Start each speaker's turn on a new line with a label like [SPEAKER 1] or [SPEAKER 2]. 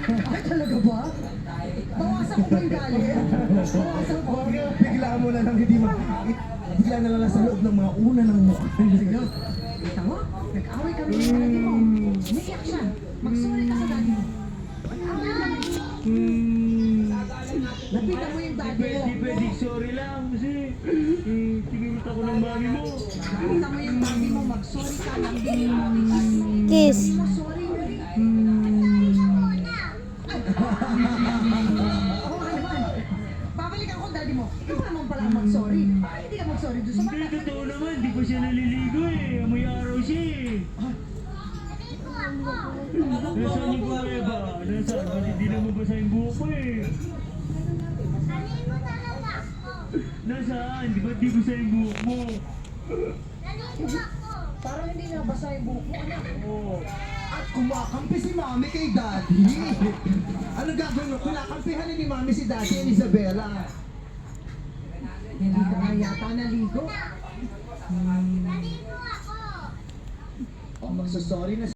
[SPEAKER 1] Ay, talaga ba? Bawasan ko ba yung galit? Bawasan ko.
[SPEAKER 2] Bigla mo na lang hindi bigla na lang sa loob ng mga una ng mukha.
[SPEAKER 1] Kita mo? Nag-away kami ng daddy mo. Umiiyak siya. Mag-sorry ka sa daddy mo. Nag-away kami. Lapitan mo yung daddy mo.
[SPEAKER 3] Pwede, sorry lang kasi tinurot ako ng mami mo.
[SPEAKER 1] Lapitan mo yung daddy mo. Mag-sorry ka. Lambingin mo.
[SPEAKER 4] Kiss.
[SPEAKER 1] Sabi mo, sorry. Oo nga naman. Babalikan ko daddy mo. Ikaw naman pala mag-sorry. Bakit hindi ka mag-sorry doon sa
[SPEAKER 3] Hindi,
[SPEAKER 1] mata?
[SPEAKER 3] totoo naman. Di pa siya naliligo eh. Amoy araw siya eh. Nasaan yung kuweba? Nasaan? Ba't hindi na mabasa yung buhok ko eh? Nasaan? Di ba't di basa yung buhok mo?
[SPEAKER 1] Parang hindi nabasa yung buhok mo, anak.
[SPEAKER 3] Oo.
[SPEAKER 2] At kumakampi si Mami kay Daddy. Ano gagawin mo? Kinakampihan ni Mami si Daddy and Isabella.
[SPEAKER 1] Hindi ka nga yata naligo.
[SPEAKER 2] O, magsasorry na